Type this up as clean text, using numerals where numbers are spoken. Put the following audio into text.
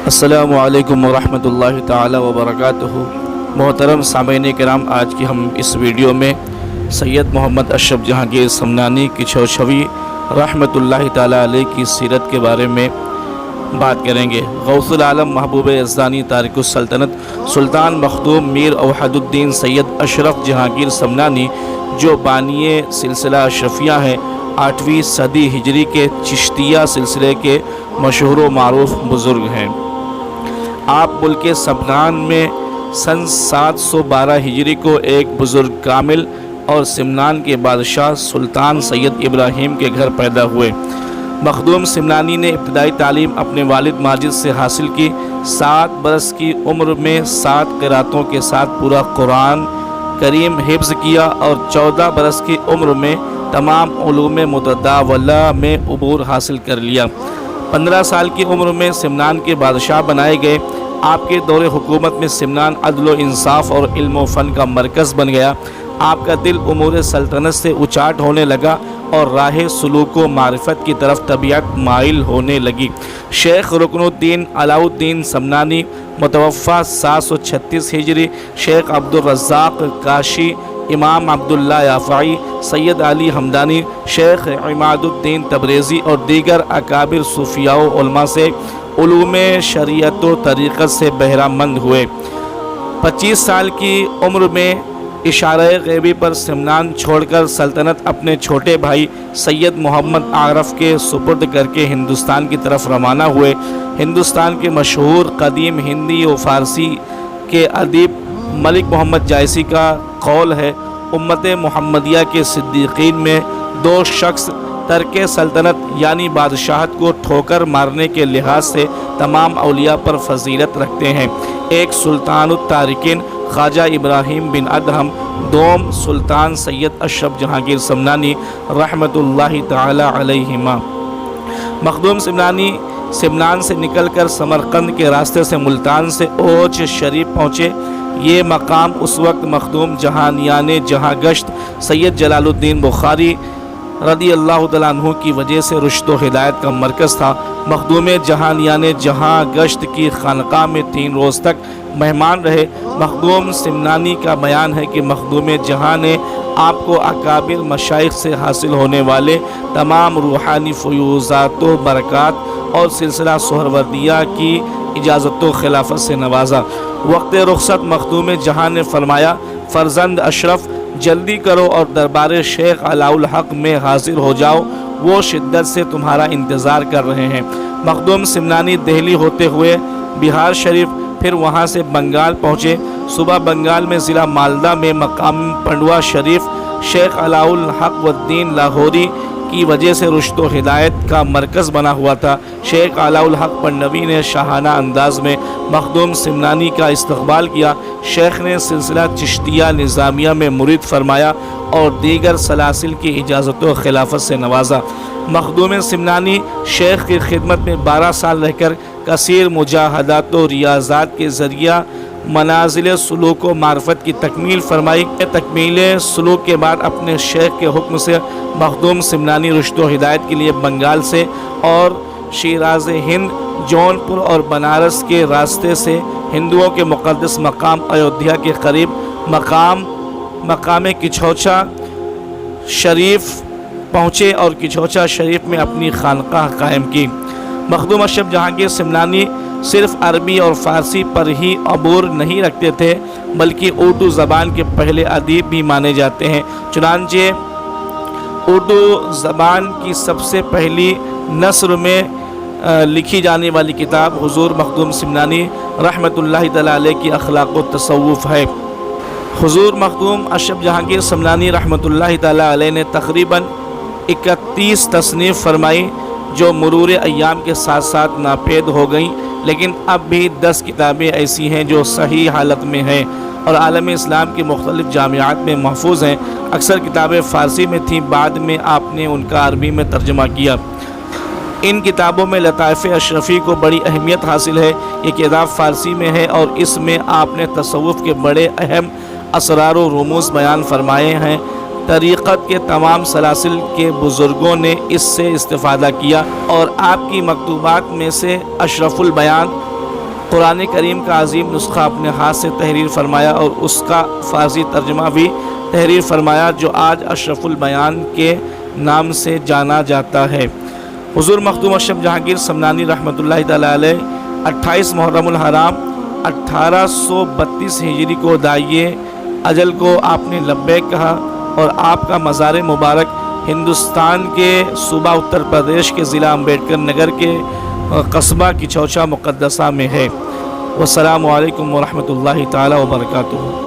السلام علیکم ورحمۃ اللہ تعالی وبرکاتہ۔ محترم سامعین کرام، آج کی ہم اس ویڈیو میں سید محمد اشرف جہانگیر سمنانی کی چھوچھویں رحمۃ اللہ تعالی علیہ کی سیرت کے بارے میں بات کریں گے۔ غوث العالم محبوب یزدانی تارک السلطنت سلطان مخدوم میر اوحد الدین سید اشرف جہانگیر سمنانی، جو بانی سلسلہ اشرفیہ ہیں، 8ویں صدی ہجری کے چشتیہ سلسلے کے مشہور و معروف بزرگ ہیں۔ آپ ملک سمنان میں سن 712 ہجری کو ایک بزرگ کامل اور سمنان کے بادشاہ سلطان سید ابراہیم کے گھر پیدا ہوئے۔ مخدوم سمنانی نے ابتدائی تعلیم اپنے والد ماجد سے حاصل کی۔ 7 برس کی عمر میں 7 قراتوں کے ساتھ پورا قرآن کریم حفظ کیا اور 14 برس کی عمر میں تمام علوم متداولہ میں عبور حاصل کر لیا۔ 15 سال کی عمر میں سمنان کے بادشاہ بنائے گئے۔ آپ کے دور حکومت میں سمنان عدل و انصاف اور علم و فن کا مرکز بن گیا۔ آپ کا دل امور سلطنت سے اچاٹ ہونے لگا اور راہ سلوک و معرفت کی طرف طبیعت مائل ہونے لگی۔ شیخ رکن الدین علاؤ الدین سمنانی متوفی 736 ہجری، شیخ عبدالرزاق کاشی، امام عبداللہ یافعی، سید علی حمدانی، شیخ عماد الدین تبریزی اور دیگر اکابر صوفیاء و علماء سے علوم شریعت و طریقت سے بہرہ مند ہوئے۔ 25 سال کی عمر میں اشارہ غیبی پر سمنان چھوڑ کر سلطنت اپنے چھوٹے بھائی سید محمد عارف کے سپرد کر کے ہندوستان کی طرف روانہ ہوئے۔ ہندوستان کے مشہور قدیم ہندی و فارسی کے ادیب ملک محمد جائسی کا قول ہے، امت محمدیہ کے صدیقین میں 2 شخص ترک سلطنت یعنی بادشاہت کو ٹھوکر مارنے کے لحاظ سے تمام اولیاء پر فضیلت رکھتے ہیں۔ ایک سلطان التارکین خواجہ ابراہیم بن ادہم، دوم سلطان سید اشرف جہانگیر سمنانی رحمۃ اللہ تعالی علیہما۔ مخدوم سمنانی سمنان سے نکل کر سمرقند کے راستے سے ملتان سے اوچ شریف پہنچے۔ یہ مقام اس وقت مخدوم جہانیان جہاں گشت سید جلال الدین بخاری رضی اللہ تعالیٰ عنہ کی وجہ سے رشد و ہدایت کا مرکز تھا۔ مخدوم جہانیان جہاں گشت کی خانقاہ میں 3 روز تک مہمان رہے۔ مخدوم سمنانی کا بیان ہے کہ مخدوم جہاں نے آپ کو اکابر مشائخ سے حاصل ہونے والے تمام روحانی فیوزات و برکات اور سلسلہ سہروردیہ کی اجازت و خلافت سے نوازا۔ وقت رخصت مخدوم جہاں نے فرمایا، فرزند اشرف جلدی کرو اور دربار شیخ علاؤ الحق میں حاضر ہو جاؤ، وہ شدت سے تمہارا انتظار کر رہے ہیں۔ مخدوم سمنانی دہلی ہوتے ہوئے بہار شریف، پھر وہاں سے بنگال پہنچے۔ صبح بنگال میں ضلع مالدہ میں مقام پنڈوا شریف شیخ علاؤ الحق والدین لاہوری کی وجہ سے رشد و ہدایت کا مرکز بنا ہوا تھا۔ شیخ علاؤ الحق پنڈوی نے شاہانہ انداز میں مخدوم سمنانی کا استقبال کیا۔ شیخ نے سلسلہ چشتیہ نظامیہ میں مرید فرمایا اور دیگر سلاسل کی اجازت و خلافت سے نوازا۔ مخدوم سمنانی شیخ کی خدمت میں 12 سال رہ کر کثیر مجاہدات و ریاضات کے ذریعہ منازل سلوک و معرفت کی تکمیل فرمائی۔ تکمیل سلوک کے بعد اپنے شیخ کے حکم سے مخدوم سمنانی رشد و ہدایت کے لیے بنگال سے اور شیراز ہند، جونپور اور بنارس کے راستے سے ہندوؤں کے مقدس مقام ایودھیا کے قریب مقام کچھوچا شریف پہنچے اور کچھوچا شریف میں اپنی خانقاہ قائم کی۔ مخدوم اشرف جہانگیر سمنانی صرف عربی اور فارسی پر ہی عبور نہیں رکھتے تھے، بلکہ اردو زبان کے پہلے ادیب بھی مانے جاتے ہیں۔ چنانچہ اردو زبان کی سب سے پہلی نثر میں لکھی جانے والی کتاب حضور مخدوم سمنانی رحمۃ اللہ تعالی علیہ کی اخلاق و تصوف ہے۔ حضور مخدوم اشرف جہانگیر سمنانی رحمۃ اللہ تعالی علیہ نے تقریباً 31 تصنیف فرمائی، جو مرور ایام کے ساتھ ساتھ ناپید ہو گئیں، لیکن اب بھی 10 کتابیں ایسی ہیں جو صحیح حالت میں ہیں اور عالم اسلام کی مختلف جامعات میں محفوظ ہیں۔ اکثر کتابیں فارسی میں تھیں، بعد میں آپ نے ان کا عربی میں ترجمہ کیا۔ ان کتابوں میں لطائف اشرفی کو بڑی اہمیت حاصل ہے۔ یہ کتاب فارسی میں ہے اور اس میں آپ نے تصوف کے بڑے اہم اسرار و رموز بیان فرمائے ہیں۔ طریقت کے تمام سلاسل کے بزرگوں نے اس سے استفادہ کیا اور آپ کی مکتوبات میں سے اشرف البیان، قرآن کریم کا عظیم نسخہ اپنے ہاتھ سے تحریر فرمایا اور اس کا فارسی ترجمہ بھی تحریر فرمایا، جو آج اشرف البیان کے نام سے جانا جاتا ہے۔ حضور مخدوم اشرف جہانگیر سمنانی رحمۃ اللہ تعالی علیہ 28 محرم الحرام 1832 ہجری کو داعیے اجل کو آپ نے لبیک کہا، اور آپ کا مزار مبارک ہندوستان کے صوبہ اتر پردیش کے ضلع امبیڈکر نگر کے قصبہ کچھوچا مقدسہ میں ہے۔ والسلام علیکم ورحمۃ اللہ تعالی وبرکاتہ۔